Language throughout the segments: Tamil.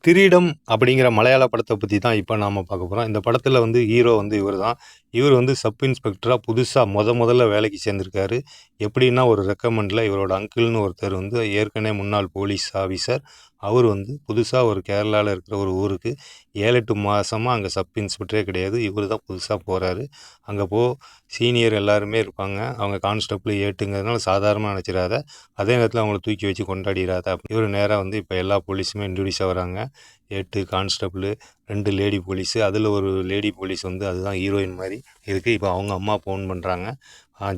கிரீடம் அப்படிங்கிற மலையாள படத்த பத்தி தான் இப்ப நாம பார்க்க போறோம். இந்த படத்துல வந்து ஹீரோ வந்து இவரு தான். இவரு வந்து சப் இன்ஸ்பெக்டரா புதுசா மொதல்ல வேலைக்கு சேர்ந்திருக்காரு. எப்படின்னா ஒரு ரெக்கமெண்ட்ல இவரோட அங்கிள்னு ஒருத்தர் வந்து ஏற்கனவே முன்னாள் போலீஸ் ஆஃபீசர். அவரு வந்து புதுசா ஒரு கேரளால இருக்கிற ஒரு ஊருக்கு 7, 8 மாசமா அங்க சப் இன்ஸ்பெக்டரே கிடையாது. இவரு தான் புதுசா போறாரு. அங்க சீனியர் எல்லாருமே இருப்பாங்க. அவங்க கான்ஸ்டபிள் ஏட்டுங்கிறதுனால சாதாரணமா நெனச்சிராத. அதே நேரத்துல அவங்கள தூக்கி வச்சு கொண்டாடிறாத. இவரு நேரா வந்து இப்ப எல்லா போலீஸுமே இன்ட்ரோடியூஸ் ஆகுறாங்க. 8 கான்ஸ்டபிள், 2 லேடி போலீஸு. அதில் ஒரு லேடி போலீஸ் வந்து அதுதான் ஹீரோயின் மாதிரி இருக்குது. இப்போ அவங்க அம்மா ஃபோன் பண்ணுறாங்க.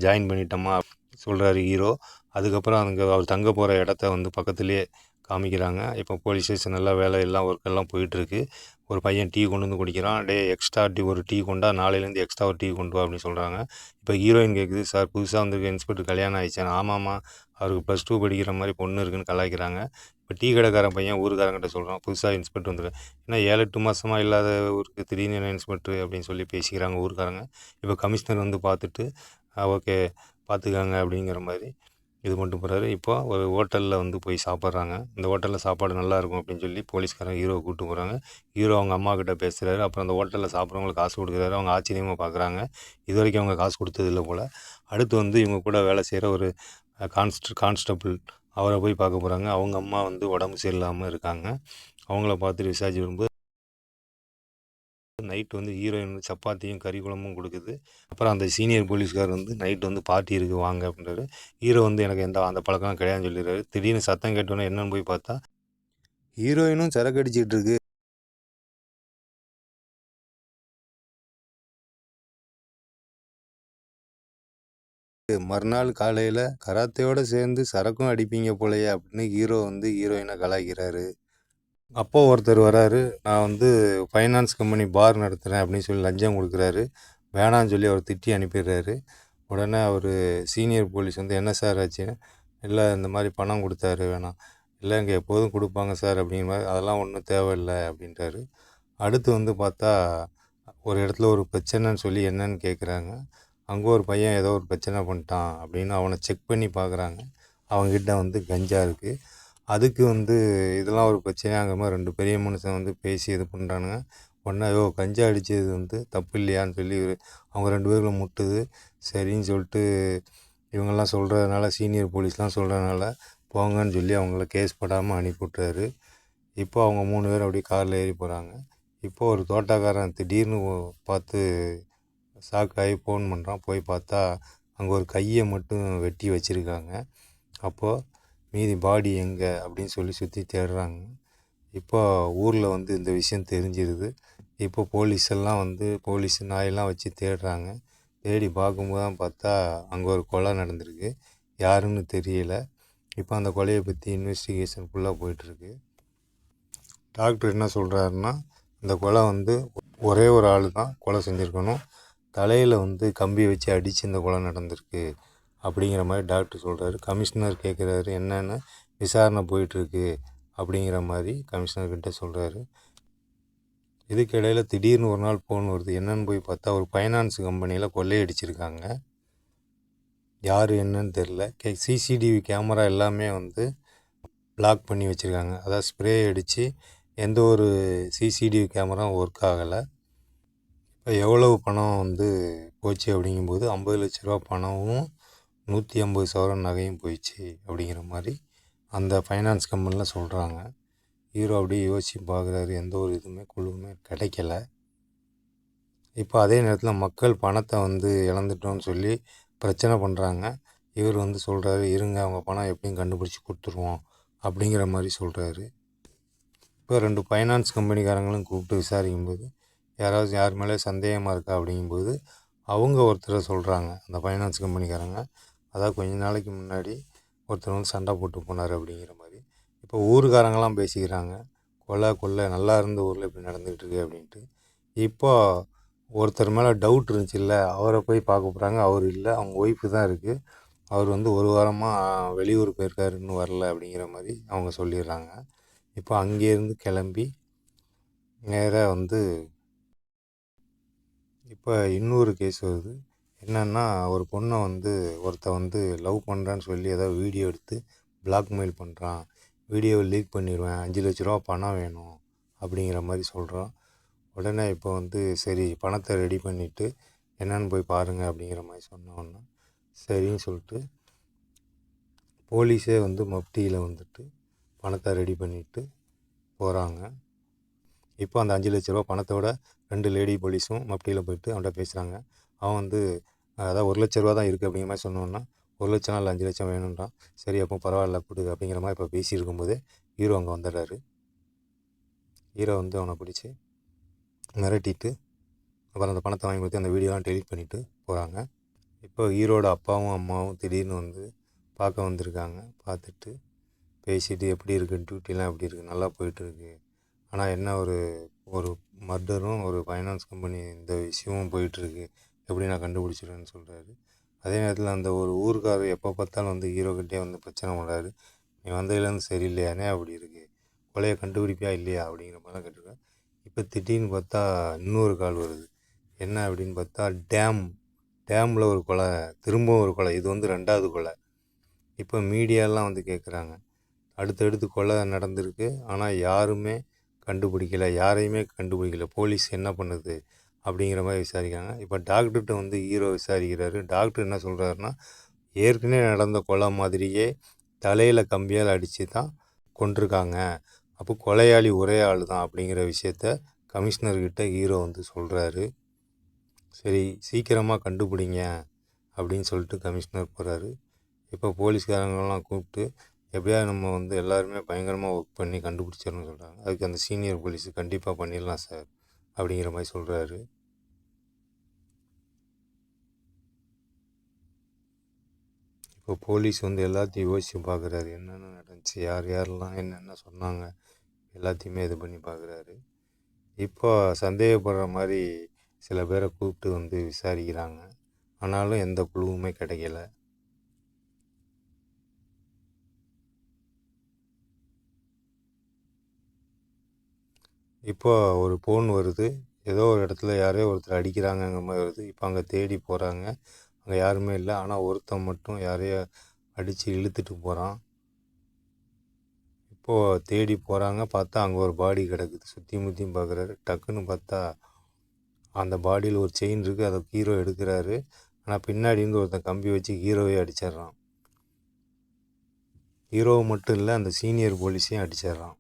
ஜாயின் பண்ணிட்டோம்மா சொல்கிறாரு ஹீரோ. அதுக்கப்புறம் அங்கே அவர் தங்க போகிற இடத்த வந்து பக்கத்துலேயே காமிக்கிறாங்க. இப்போ போலீஸ் ஸ்டேஷன் எல்லாம் வேலை எல்லாம் ஒர்க்கெல்லாம் போயிட்டுருக்கு. ஒரு பையன் டீ கொண்டு வந்து குடிக்கிறான். டே எக்ஸ்ட்ரா டீ ஒரு டீ கொண்டா, நாளையிலேருந்து எக்ஸ்ட்ரா ஒரு டீ கொண்டு வா அப்படின்னு சொல்கிறாங்க. இப்போ ஹீரோயின் கேட்குது, சார் புதுசாக வந்திருக்க இன்ஸ்பெக்டர் கல்யாணம் ஆயிடுச்சான். ஆமாம்மா, அவருக்கு +2 படிக்கிற மாதிரி பொண்ணு இருக்குன்னு கலாய்க்கிறாங்க. இப்போ டீ கடைக்காரன் பையன் ஊருக்காரங்கிட்ட சொல்கிறான், புதுசாக இன்ஸ்பெக்டர் வந்துருக்கு. ஏன்னா 7, 8 மாதமாக இல்லாத ஊருக்கு திடீர்னு என்ன இன்ஸ்பெக்டர் அப்படின்னு சொல்லி பேசிக்கிறாங்க ஊருக்காரங்க. இப்போ கமிஷனர் வந்து பார்த்துட்டு ஓகே பார்த்துக்காங்க அப்படிங்கிற மாதிரி இது பண்ணிட்டு போகிறாரு. இப்போ ஒரு ஹோட்டலில் வந்து போய் சாப்பிட்றாங்க. இந்த ஹோட்டலில் சாப்பாடு நல்லாயிருக்கும் அப்படின்னு சொல்லி போலீஸ்காரங்க ஹீரோவை கூப்பிட்டு போகிறாங்க. ஹீரோ அவங்க அம்மா கிட்ட பேசுகிறாரு. அப்புறம் அந்த ஹோட்டலில் சாப்பிட்றவங்களுக்கு காசு கொடுக்குறாரு. அவங்க ஆச்சரியமாக பார்க்குறாங்க. இது வரைக்கும் அவங்க காசு கொடுத்தது இல்லை போல். அடுத்து வந்து இவங்க கூட வேலை செய்கிற ஒரு கான்ஸ்டபிள் அவரை போய் பார்க்க போகிறாங்க. அவங்க அம்மா வந்து உடம்பு சரியில்லாமல் இருக்காங்க. அவங்கள பார்த்துட்டு விசாரிச்சு வரும்போது நைட் வந்து ஹீரோயின் வந்து சப்பாத்தியும் கறி குழம்பும் கொடுக்குது. அப்புறம் அந்த சீனியர் போலீஸ்கார் வந்து நைட் வந்து பார்ட்டி இருக்குது வாங்க அப்படின்றாரு. ஹீரோ வந்து எனக்கு அந்த பழக்கம் கிடையாதுன்னு சொல்லிடுறாரு. திடீர்னு சத்தம் கேட்டோன்னே என்னன்னு போய் பார்த்தா ஹீரோயினும் சரக்கு அடிச்சிட்டு இருக்கு. மறுநாள் காலையில் கராத்தையோடு சேர்ந்து சரக்கும் அடிப்பீங்க போலையே அப்படின்னு ஹீரோ வந்து ஹீரோயினை கலாய்க்கிறாரு. அப்போ ஒருத்தர் வராரு. நான் வந்து ஃபைனான்ஸ் கம்பெனி பார் நடத்துகிறேன் அப்படின்னு சொல்லி லஞ்சம் கொடுக்குறாரு. வேணான்னு சொல்லி அவர் திட்டி அனுப்பிடுறாரு. உடனே அவர் சீனியர் போலீஸ் வந்து என்ன சார் ஆச்சு? இல்லை இந்த மாதிரி பணம் கொடுத்தாரு வேணாம். இல்லை இங்கே எப்போதும் கொடுப்பாங்க சார் அப்படிங்கிற மாதிரி. அதெல்லாம் ஒன்றும் தேவையில்லை அப்படின்ட்டாரு. அடுத்து வந்து பார்த்தா ஒரு இடத்துல ஒரு பிரச்சனைன்னு சொல்லி என்னன்னு கேட்குறாங்க. அங்கே ஒரு பையன் ஏதோ ஒரு பிரச்சனை பண்ணிட்டான் அப்படின்னு அவனை செக் பண்ணி பார்க்குறாங்க. அவங்ககிட்ட வந்து கஞ்சா இருக்குது. அதுக்கு வந்து இதெல்லாம் ஒரு பிரச்சனையாங்கிற மாதிரி 2 பெரிய மனுஷன் வந்து பேசி இது பண்ணுறானுங்க. உடனே கஞ்சா அடித்தது வந்து தப்பு இல்லையான்னு சொல்லி அவங்க 2 பேருக்குள்ள முட்டுது. சரின்னு சொல்லிட்டு இவங்கெல்லாம் சொல்கிறதுனால சீனியர் போலீஸ்லாம் சொல்கிறதுனால போங்கன்னு சொல்லி அவங்கள கேஸ் போடாமல் அனுப்பிவிட்றாரு. இப்போ அவங்க 3 பேரும் அப்படியே காரில் ஏறி போகிறாங்க. இப்போ ஒரு தோட்டக்காரன் திடீர்னு பார்த்து ஷாக்காகி ஃபோன் பண்ணுறான். போய் பார்த்தா அங்கே ஒரு கையை மட்டும் வெட்டி வச்சுருக்காங்க. அப்போது மீதி பாடி எங்கே அப்படின்னு சொல்லி சுற்றி தேடுறாங்க. இப்போ ஊரில் வந்து இந்த விஷயம் தெரிஞ்சிருது. இப்போ போலீஸ் எல்லாம் வந்து போலீஸ் நாயெல்லாம் வச்சு தேடுறாங்க. தேடி பார்க்கும்போது தான் பார்த்தா அங்கே ஒரு கொலை நடந்திருக்கு. யாருன்னு தெரியல. இப்போ அந்த கொலையை பற்றி இன்வெஸ்டிகேஷன் ஃபுல்லாக போயிட்டுருக்கு. டாக்டர் என்ன சொல்கிறாருன்னா, இந்த கொலை வந்து ஒரே ஒரு ஆள் தான் கொலை செஞ்சுருக்கணும். தலையில் வந்து கம்பி வச்சு அடித்து இந்த கொலை நடந்திருக்கு அப்படிங்கிற மாதிரி டாக்டர் சொல்கிறாரு. கமிஷனர் கேட்குறாரு என்னென்னு. விசாரணை போயிட்டுருக்கு அப்படிங்கிற மாதிரி கமிஷனர்கிட்ட சொல்கிறாரு. இதுக்கிடையில் திடீர்னு ஒரு நாள் ஃபோன் வருது. என்னென்னு போய் பார்த்தா ஒரு ஃபைனான்ஸ் கம்பெனியில் கொள்ளையடிச்சிருக்காங்க. யார் என்னன்னு தெரில. சிசிடிவி கேமரா எல்லாமே வந்து பிளாக் பண்ணி வச்சுருக்காங்க. அதாவது ஸ்ப்ரே அடித்து எந்த ஒரு சிசிடிவி கேமராவும் ஒர்க் ஆகலை. இப்போ எவ்வளவு பணம் வந்து போச்சு அப்படிங்கும்போது 50 லட்ச ரூபா பணமும் 150 சவரன் நகையும் போயிடுச்சு அப்படிங்கிற மாதிரி அந்த ஃபைனான்ஸ் கம்பெனியில் சொல்கிறாங்க. ஹீரோ அப்படியே யோசித்து பார்க்குறாரு. எந்த ஒரு இதுவுமே குழுவுமே கிடைக்கல. இப்போ அதே நேரத்தில் மக்கள் பணத்தை வந்து இழந்துட்டோன்னு சொல்லி பிரச்சனை பண்ணுறாங்க. இவர் வந்து சொல்கிறாரு, இருங்க அவங்க பணம் எப்படியும் கண்டுபிடிச்சி கொடுத்துருவோம் அப்படிங்கிற மாதிரி சொல்கிறாரு. இப்போ 2 ஃபைனான்ஸ் கம்பெனிக்காரங்களும் கூப்பிட்டு விசாரிக்கும்போது யார் மேலே சந்தேகமாக இருக்கா அப்படிங்கும்போது அவங்க ஒருத்தரை சொல்கிறாங்க. அந்த ஃபைனான்ஸ் கம்பெனிக்காரங்க, அதாவது கொஞ்ச நாளைக்கு முன்னாடி ஒருத்தர் வந்து சண்டை போட்டு போனார் அப்படிங்கிற மாதிரி. இப்போ ஊருக்காரங்களாம் பேசிக்கிறாங்க, கொள்ளை நல்லா இருந்த ஊரில் இப்படி நடந்துகிட்ருக்கு அப்படின்ட்டு. இப்போ ஒருத்தர் மேலே டவுட் இருந்துச்சுல்ல, அவரை போய் பார்க்க போகிறாங்க. அவர் இல்லை, அவங்க ஒய்ஃபு தான் இருக்குது. அவர் வந்து ஒரு வாரமாக வெளியூர் போயிருக்காரு, இன்னும் வரல அப்படிங்கிற மாதிரி அவங்க சொல்லிடுறாங்க. இப்போ அங்கேருந்து கிளம்பி நேராக வந்து இப்போ இன்னொரு கேஸ் வருது. என்னென்னா ஒரு பொண்ணை வந்து ஒருத்தன் வந்து லவ் பண்ணுறான்னு சொல்லி ஏதாவது வீடியோ எடுத்து பிளாக்மெயில் பண்ணுறான். வீடியோவை லீக் பண்ணிடுவேன், 5 லட்ச ரூபா பணம் வேணும் அப்படிங்கிற மாதிரி சொல்கிறோம். உடனே இப்போ வந்து சரி பணத்தை ரெடி பண்ணிவிட்டு என்னென்னு போய் பாருங்கள் அப்படிங்கிற மாதிரி சொன்னோன்னா சரின்னு சொல்லிட்டு போலீஸே வந்து மப்டியில் வந்துட்டு பணத்தை ரெடி பண்ணிவிட்டு போகிறாங்க. இப்போ அந்த 5 லட்ச ரூபா பணத்தோட 2 லேடி போலீஸும் மப்டியில் போயிட்டு அவன்கிட்ட பேசுகிறாங்க. அவன் வந்து அதான் 1 லட்ச ரூபா தான் இருக்குது அப்படிங்கிற மாதிரி சொன்னோன்னா 1 லட்சம் இல்லை 5 லட்சம் வேணுன்றான். சரி அப்போ பரவாயில்ல கொடு அப்படிங்கிற மாதிரி இப்போ பேசியிருக்கும்போதே ஹீரோ அங்கே வந்துடுறாரு. ஹீரோ வந்து அவனை பிடிச்சி மிரட்டிட்டு அப்புறம் அந்த பணத்தை வாங்கி கொடுத்து அந்த வீடியோலாம் டெலீட் பண்ணிவிட்டு போகிறாங்க. இப்போ ஹீரோட அப்பாவும் அம்மாவும் திடீர்னு வந்து பார்க்க வந்திருக்காங்க. பார்த்துட்டு பேசிட்டு எப்படி இருக்குது, டியூட்டிலாம் எப்படி இருக்குது, நல்லா போயிட்டுருக்கு, ஆனால் என்ன ஒரு ஒரு மர்டரும் ஒரு ஃபைனான்ஸ் கம்பெனி இந்த விஷயமும் போயிட்டுருக்கு, எப்படி நான் கண்டுபிடிச்சிடுவேன்னு சொல்கிறாரு. அதே நேரத்தில் அந்த ஒரு ஊருக்காரர் எப்போ பார்த்தாலும் வந்து ஹீரோக்கிட்டே வந்து பிரச்சனை பண்ணுறாரு. நீ வந்ததுலேருந்து சரியில்லையானே அப்படி இருக்குது, கொலையை கண்டுபிடிப்பியா இல்லையா அப்படிங்கிற மாதிரிலாம் கேட்டிருக்கேன். இப்போ திடீர்னு பார்த்தா இன்னொரு கால் வருது. என்ன அப்படின்னு பார்த்தா டேமில் ஒரு கொலை, திரும்பவும் ஒரு கொலை, இது வந்து 2வது கொலை. இப்போ மீடியாலாம் வந்து கேட்குறாங்க, அடுத்தடுத்து கொலை நடந்திருக்கு ஆனால் யாரையுமே கண்டுபிடிக்கல, போலீஸ் என்ன பண்ணுது அப்படிங்கிற மாதிரி விசாரிக்கிறாங்க. இப்போ டாக்டர்கிட்ட வந்து ஹீரோ விசாரிக்கிறாரு. டாக்டர் என்ன சொல்கிறாருன்னா, ஏற்கனவே நடந்த கொலை மாதிரியே தலையில் கம்பியால் அடித்து தான் கொண்டிருக்காங்க, அப்போ கொலையாளி ஒரே ஆள் தான் அப்படிங்கிற விஷயத்த கமிஷனர்கிட்ட ஹீரோ வந்து சொல்கிறாரு. சரி சீக்கிரமாக கண்டுபிடிங்க அப்படின்னு சொல்லிட்டு கமிஷனர் போகிறாரு. இப்போ போலீஸ்காரங்களாம் கூப்பிட்டு எப்படியாவது நம்ம வந்து எல்லாருமே பயங்கரமாக ஒர்க் பண்ணி கண்டுபிடிச்சிடணும்னு சொல்கிறாங்க. அதுக்கு அந்த சீனியர் போலீஸு கண்டிப்பாக பண்ணிடலாம் சார் அப்படிங்கிற மாதிரி சொல்கிறாரு. இப்போ போலீஸ் வந்து எல்லாத்தையும் யோசித்து பார்க்குறாரு, என்னென்ன நடந்துச்சு, யாரெல்லாம் என்னென்ன சொன்னாங்க, எல்லாத்தையுமே இது பண்ணி பார்க்குறாரு. இப்போ சந்தேகப்படுற மாதிரி சில பேரை கூப்பிட்டு வந்து விசாரிக்கிறாங்க. ஆனாலும் எந்த குழுவுமே கிடைக்கல. இப்போ ஒரு ஃபோன் வருது, ஏதோ ஒரு இடத்துல யாரையோ ஒருத்தர் அடிக்கிறாங்கங்கிற மாதிரி வருது. இப்போ அங்கே தேடி போகிறாங்க, அங்கே யாருமே இல்லை. ஆனால் ஒருத்தன் மட்டும் யாரையோ அடித்து இழுத்துட்டு போகிறான். இப்போது தேடி போகிறாங்க, பார்த்தா அங்கே ஒரு பாடி கிடக்குது. சுற்றி முற்றியும் பார்க்குறாரு. டக்குன்னு பார்த்தா அந்த பாடியில் ஒரு செயின் இருக்குது, அதை ஹீரோ எடுக்கிறாரு. ஆனால் பின்னாடி இருந்து ஒருத்தன் கம்பி வச்சு ஹீரோவே அடிச்சிட்றான். ஹீரோவை மட்டும் இல்லை, அந்த சீனியர் போலீஸையும் அடிச்சிட்றான்.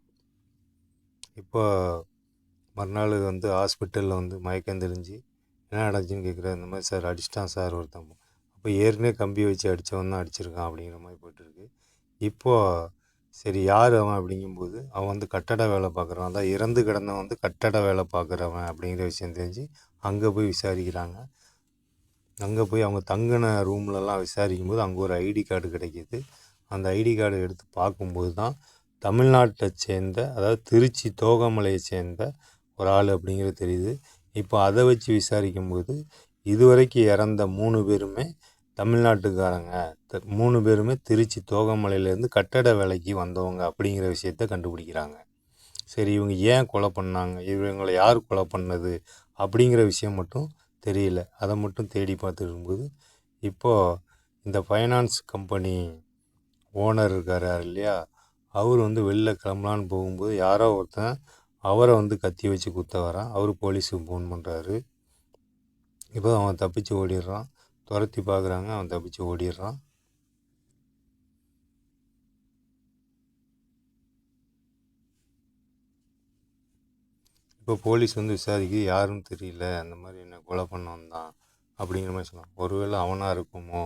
இப்போ மறுநாள் வந்து ஹாஸ்பிட்டலில் வந்து மயக்கம் தெளிஞ்சு என்ன நடந்துச்சுன்னு கேட்குறாரு. இந்த மாதிரி சார் அடிச்சிட்டான் சார் ஒருத்தன். அப்போ ஏற்கனவே கம்பி வச்சு அடித்தவன் தான் அடிச்சிருக்கான் அப்படிங்கிற மாதிரி போய்ட்டுருக்கு. இப்போது சரி யார் அவன் அப்படிங்கும்போது அவன் வந்து கட்டட வேலை பார்க்குறவன், அதான் இறந்து கிடந்தவன் வந்து கட்டட வேலை பார்க்குறவன் அப்படிங்கிற விஷயம் தெரிஞ்சு அங்கே போய் விசாரிக்கிறாங்க. அங்கே போய் அவங்க தங்கின ரூம்லலாம் விசாரிக்கும்போது அங்கே ஒரு ஐடி கார்டு கிடைக்கிது. அந்த ஐடி கார்டை எடுத்து பார்க்கும்போது தான் தமிழ்நாட்டை சேர்ந்த, அதாவது திருச்சி தோகமலையை சேர்ந்த ஒரு ஆள் அப்படிங்கிறது தெரியுது. இப்போ அதை வச்சு விசாரிக்கும்போது இதுவரைக்கும் இறந்த 3 பேருமே தமிழ்நாட்டுக்காரங்க, 3 பேருமே திருச்சி தோகமலையிலேருந்து கட்டட வேலைக்கு வந்தவங்க அப்படிங்கிற விஷயத்த கண்டுபிடிக்கிறாங்க. சரி இவங்க ஏன் கொலை பண்ணாங்க, இவங்களை யார் கொலை பண்ணது அப்படிங்கிற விஷயம் மட்டும் தெரியல. அதை மட்டும் தேடி பார்த்துருக்கும்போது இப்போது இந்த ஃபைனான்ஸ் கம்பெனி ஓனர் இருக்கார் இல்லையா, அவர் வந்து வெளில கிளம்பலான்னு போகும்போது யாரோ ஒருத்தன் அவரை வந்து கத்தி வச்சு குத்த வரான். அவர் போலீஸுக்கு ஃபோன் பண்ணுறாரு. இப்போ அவன் தப்பிச்சு ஓடிடுறான். துரத்தி பார்க்குறாங்க, அவன் தப்பிச்சு ஓடிடுறான். இப்போ போலீஸ் வந்து விசாரிக்க யாருன்னு தெரியல, அந்த மாதிரி என்ன கொலை பண்ணவன் தான் அப்படிங்கிற மாதிரி சொன்னான். ஒருவேளை அவனாக இருக்குமோ,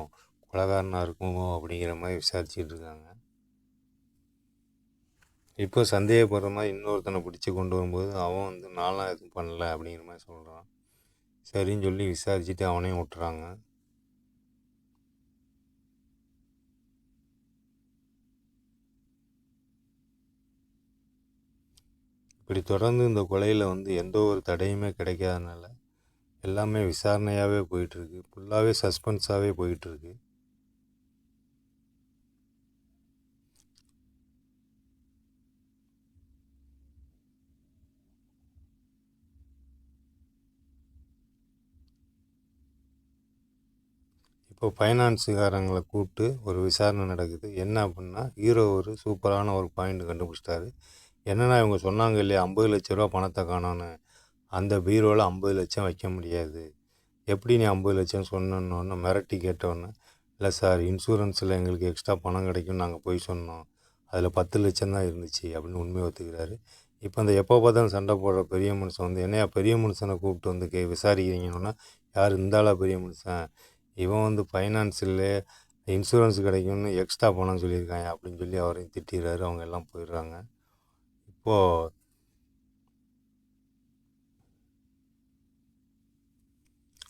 கொலைகாரனாக இருக்குமோ அப்படிங்கிற மாதிரி விசாரிச்சுட்டு இருக்காங்க. இப்போ சந்தேகப்படுற மாதிரி இன்னொருத்தனை பிடிச்சி கொண்டு வரும்போது அவன் வந்து நான்லாம் எதுவும் பண்ணல அப்படிங்கிற மாதிரி சொல்கிறான். சரின்னு சொல்லி விசாரிச்சுட்டு அவனையும் விட்டுறாங்க. இப்படி தொடர்ந்து இந்த கொலையில் வந்து எந்த ஒரு தடையுமே கிடைக்காதனால எல்லாமே விசாரணையாகவே போயிட்டுருக்கு, ஃபுல்லாகவே சஸ்பென்ஸாகவே போயிட்டுருக்கு. இப்போ ஃபைனான்ஸுக்காரங்களை கூப்பிட்டு ஒரு விசாரணை நடக்குது. என்ன அப்படின்னா ஹீரோ ஒரு சூப்பரான ஒரு பாயிண்ட் கண்டுபிடிச்சிட்டாரு. என்னன்னா இவங்க சொன்னாங்க இல்லையா 50 லட்ச ரூபா பணத்தை காணோன்னு, அந்த பீரோவில் 50 லட்சம் வைக்க முடியாது. எப்படி நீ 50 லட்சம் சொன்னோன்னு மிரட்டி கேட்டோன்னே, இல்லை சார் இன்சூரன்ஸில் எங்களுக்கு எக்ஸ்ட்ரா பணம் கிடைக்கும்னு நாங்கள் போய் சொன்னோம், அதில் 10 லட்சம் தான் இருந்துச்சு அப்படின்னு உண்மையை ஒத்துக்கிறாரு. இப்போ அந்த எப்போ பார்த்தாலும் சண்டை போடுற பெரிய மனுஷன் வந்து என்னையா பெரிய மனுஷனை கூப்பிட்டு வந்து விசாரிக்கிறீங்கன்னா, யார் இந்த ஆளா பெரிய மனுஷன், இவன் வந்து ஃபைனான்ஸில் இன்சூரன்ஸ் கிடைக்கும்னு எக்ஸ்ட்ரா பணம் சொல்லியிருக்காங்க அப்படின்னு சொல்லி அவரையும் திட்டிடுறாரு. அவங்க எல்லாம் போயிடுறாங்க. இப்போது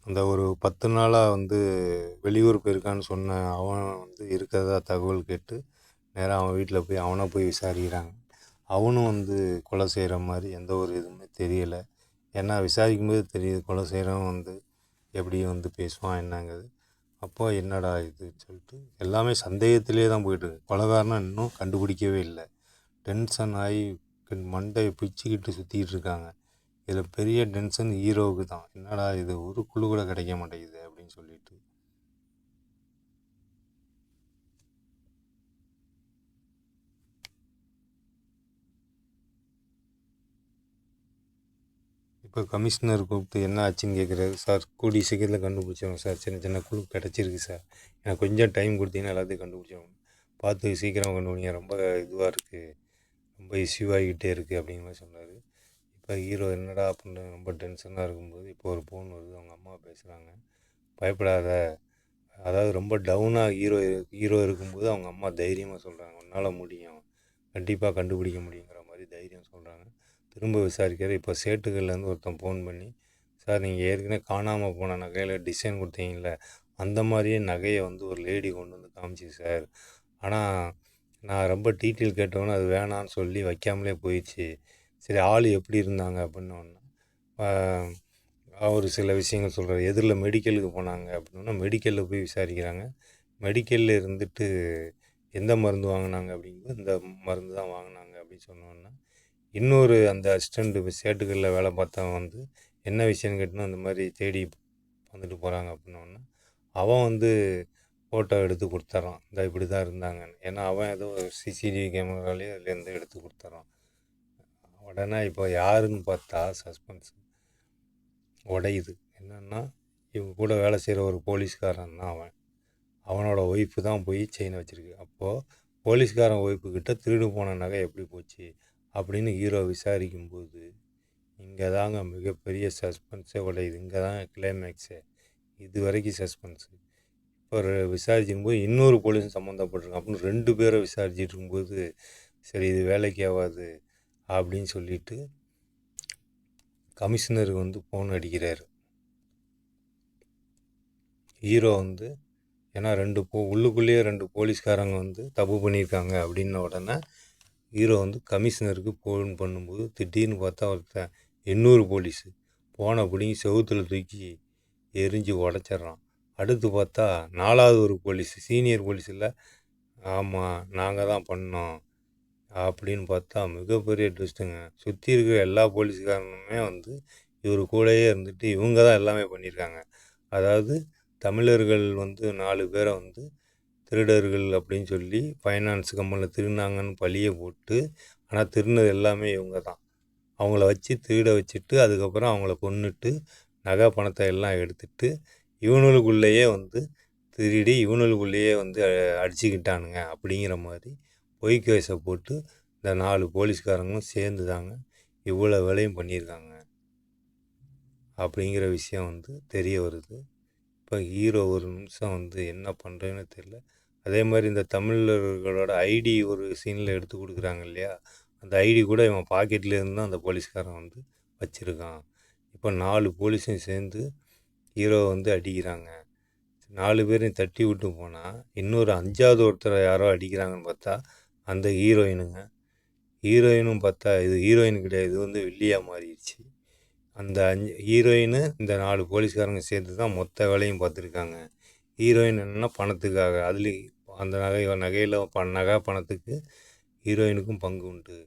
அந்த ஒரு 10 நாளாக வந்து வெளியூர் போயிருக்கான்னு சொன்ன அவன் வந்து இருக்கிறதா தகவல் கேட்டு நேராக அவன் வீட்டில் போய் அவனை போய் விசாரிக்கிறாங்க. அவனும் வந்து கொலை செய்கிற மாதிரி எந்த ஒரு இதுவுமே தெரியலை. ஏன்னா விசாரிக்கும்போது தெரியுது கொலை செய்கிறவன் வந்து எப்படி வந்து பேசுவான் என்னங்கிறது. அப்போ என்னடா இதுன்னு சொல்லிட்டு எல்லாமே சந்தேகத்திலே தான் போயிட்டுருக்கு. கொலைகாரனை இன்னும் கண்டுபிடிக்கவே இல்லை. டென்ஷன் ஆகி மண்டையை பிச்சுக்கிட்டு சுற்றிக்கிட்டு இருக்காங்க. இதில் பெரிய டென்ஷன் ஹீரோவுக்கு தான். என்னடா இது ஒரு குழு கூட கிடைக்க மாட்டேங்குது அப்படின்னு சொல்லிட்டு. இப்போ கமிஷனர் கூப்பிட்டு என்ன ஆச்சுன்னு கேட்குறாரு. சார் கூடிய சீக்கிரத்தில் கண்டுபிடிச்சோம் சார், சின்ன சின்ன குழு கிடச்சிருக்கு சார், எனக்கு கொஞ்சம் டைம் கொடுத்தீங்கன்னா எல்லாத்தையும் கண்டுபிடிச்சோம், பார்த்து சீக்கிரம் கண்டுபிடிங்க, ரொம்ப இதுவாக இருக்குது, ரொம்ப இஷ்யூ ஆகிக்கிட்டே இருக்குது அப்படிங்கிற மாதிரி சொன்னார். இப்போ ஹீரோ என்னடா அப்படின்னு ரொம்ப டென்ஷனாக இருக்கும்போது இப்போ ஒரு ஃபோன் வருது. அவங்க அம்மா பேசுகிறாங்க. பயப்படாத, அதாவது ரொம்ப டவுனாக ஹீரோ இருக்கும்போது அவங்க அம்மா தைரியமாக சொல்கிறாங்க, உன்னால் முடியும், கண்டிப்பாக கண்டுபிடிக்க முடியுங்கிற மாதிரி தைரியம் சொல்கிறாங்க. திரும்ப விசாரிக்கிறார். இப்போ சேட்டுகள்லேருந்து ஒருத்தன் ஃபோன் பண்ணி, சார் நீங்கள் ஏற்கனவே காணாமல் போன நகையில் டிசைன் கொடுத்தீங்கள, அந்த மாதிரியே நகையை வந்து ஒரு லேடி கொண்டு வந்து காமிச்சு சார், ஆனால் நான் ரொம்ப டீட்டெயில் கேட்டவொன்னே அது வேணான்னு சொல்லி வைக்காமலே போயிடுச்சு. சரி ஆள் எப்படி இருந்தாங்க அப்படின்னோடனே அவர் சில விஷயங்கள் சொல்கிறார். எதிரில் மெடிக்கலுக்கு போனாங்க அப்படின்னா மெடிக்கலில் போய் விசாரிக்கிறாங்க. மெடிக்கலில் இருந்துட்டு எந்த மருந்து வாங்கினாங்க அப்படிங்கும்போது இந்த மருந்து தான் வாங்கினாங்க அப்படின்னு சொன்னோன்னா, இன்னொரு அந்த அசிஸ்டண்ட்டு சேட்டுகளில் வேலை பார்த்தவன் வந்து என்ன விஷயம்னு கேட்டோன்னா, அந்த மாதிரி தேடி வந்துட்டு போகிறாங்க அப்படின்னோடனே, அவன் வந்து ஃபோட்டோ எடுத்து கொடுத்துட்றான், இந்த இப்படி தான் இருந்தாங்கன்னு. ஏன்னா அவன் ஏதோ சிசிடிவி கேமராலேயே அதுலேருந்து எடுத்து கொடுத்துட்றான். உடனே இப்போ யாருன்னு பார்த்தா சஸ்பென்ஸ் உடையுது. என்னென்னா இவங்க கூட வேலை செய்கிற ஒரு போலீஸ்காரன் தான் அவன். அவனோட ஒய்ஃபு தான் போய் செயினை வச்சுருக்கு. அப்போது போலீஸ்காரன் ஒய்ஃபுக்கிட்ட திருடு போன நகை எப்படி போச்சு அப்படின்னு ஹீரோ விசாரிக்கும்போது இங்கே தாங்க மிகப்பெரிய சஸ்பென்ஸே உடையுது. இங்கே தான் கிளைமேக்ஸே. இது வரைக்கும் சஸ்பென்ஸு. இப்போ விசாரிச்சுக்கும்போது இன்னொரு போலீஸும் சம்மந்தப்பட்டிருக்கான் அப்படின்னு 2 பேரை விசாரிச்சுட்டு இருக்கும்போது சரி இது வேலைக்கு ஆகாது அப்படின்னு சொல்லிட்டு கமிஷனருக்கு வந்து ஃபோன் அடிக்கிறார். ஹீரோ வந்து ஏன்னா உள்ளுக்குள்ளேயே 2 போலீஸ்காரங்க வந்து தப்பு பண்ணியிருக்காங்க அப்படின்ன உடனே ஹீரோ வந்து கமிஷனருக்கு ஃபோன் பண்ணும்போது திடீர்னு பார்த்தா ஒருத்தன் 800 போலீஸு ஃபோனை பிடிங்கி செவுத்தில் தூக்கி எரிஞ்சு உடச்சிட்றான். அடுத்து பார்த்தா 4வது ஒரு போலீஸு, சீனியர் போலீஸ் இல்லை, ஆமாம் நாங்கள் தான் பண்ணோம் அப்படின்னு பார்த்தா மிகப்பெரிய ட்விஸ்ட்டுங்க. சுற்றி இருக்கிற எல்லா போலீஸ்காரனுமே வந்து இவர் கூடயே இருந்துட்டு இவங்க தான் எல்லாமே பண்ணியிருக்காங்க. அதாவது தமிழர்கள் வந்து 4 பேரை வந்து திருடர்கள் அப்படின்னு சொல்லி ஃபைனான்ஸ் கம்பெனியில் திருடினாங்கன்னு பழியை போட்டு, ஆனால் திருடினது எல்லாமே இவங்க தான். அவங்கள வச்சு திருட வச்சுட்டு அதுக்கப்புறம் அவங்கள கொன்னுட்டு நகை பணத்தை எல்லாம் எடுத்துட்டு இவனுக்குள்ளேயே வந்து திருடி இவனுக்குள்ளேயே வந்து அடிச்சுக்கிட்டானுங்க அப்படிங்கிற மாதிரி பொய் கேஸை போட்டு இந்த 4 போலீஸ்காரங்களும் சேர்ந்து தாங்க இவ்வளோ வேலையும் பண்ணியிருக்காங்க அப்படிங்கிற விஷயம் வந்து தெரிய வருது. இப்போ ஹீரோ ஒரு நிமிஷம் வந்து என்ன பண்ணுறேன்னு தெரில. அதே மாதிரி இந்த தமிழர்களோட ஐடி ஒரு சீனில் எடுத்து கொடுக்குறாங்க இல்லையா, அந்த ஐடி கூட இவன் பாக்கெட்லேருந்து தான் அந்த போலீஸ்காரன் வந்து வச்சுருக்கான். இப்போ 4 போலீஸும் சேர்ந்து ஹீரோ வந்து அடிக்கிறாங்க. 4 பேரையும் தட்டி விட்டு போனால் இன்னொரு 5வது ஒருத்தரை யாரோ அடிக்கிறாங்கன்னு பார்த்தா அந்த ஹீரோயினுங்க. ஹீரோயினும் பார்த்தா இது ஹீரோயின் கிடையாது, இது வந்து வில்லியாக மாறிடுச்சு. அந்த ஹீரோயினு இந்த 4 போலீஸ்காரங்க சேர்த்து தான் மொத்த வேலையும் பார்த்துருக்காங்க. ஹீரோயின் என்னென்னா பணத்துக்காக, அதுலேயும் அந்த நகையில் நகை பணத்துக்கு ஹீரோயினுக்கும் பங்கு உண்டு.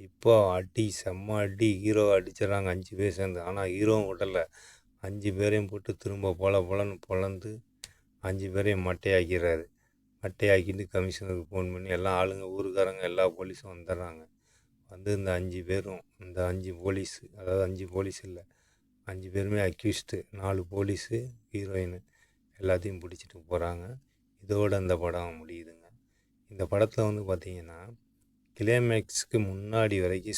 இப்போ அடி செம்ம அடி, ஹீரோ அடிச்சிடறாங்க 5 பேர் சேர்ந்து. ஆனால் ஹீரோவும் விடலை, 5 பேரையும் போட்டு திரும்ப பொலன்னு பொழந்து 5 பேரையும் மட்டையாக்கிடுறாரு. மட்டையாக்கிட்டு கமிஷனருக்கு ஃபோன் பண்ணி எல்லாம் ஆளுங்க ஊருக்காரங்க எல்லா போலீஸும் வந்துடுறாங்க. வந்து இந்த 5 பேரும், இந்த 5 போலீஸ், அதாவது 5 போலீஸ் இல்லை, 5 பேருமே அக்யூஸ்டு, 4 போலீஸு, ஹீரோயின் எல்லாத்தையும் பிடிச்சிட்டு போகிறாங்க. இதோட அந்த படம் முடியுதுங்க. இந்த படத்தில் வந்து பார்த்திங்கன்னா கிளைமேக்ஸுக்கு முன்னாடி வரைக்கும்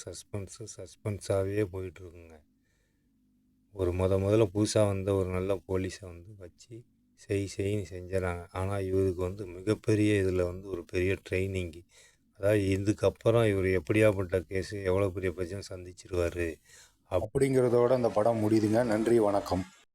சஸ்பென்ஸாகவே போயிட்டுருக்குங்க. ஒரு முதல்ல புதுசாக வந்த ஒரு நல்ல போலீஸை வந்து வச்சு செய்ன்னு செஞ்சிடறாங்க. ஆனால் இவருக்கு வந்து மிகப்பெரிய இதில் வந்து ஒரு பெரிய ட்ரைனிங்கு, அதாவது இதுக்கப்புறம் இவர் எப்படியாப்பட்ட கேஸு எவ்வளோ பெரிய பிரச்சனை சந்திச்சிருவார் அப்படிங்கிறதோட அந்த படம் முடியுதுங்க. நன்றி, வணக்கம்.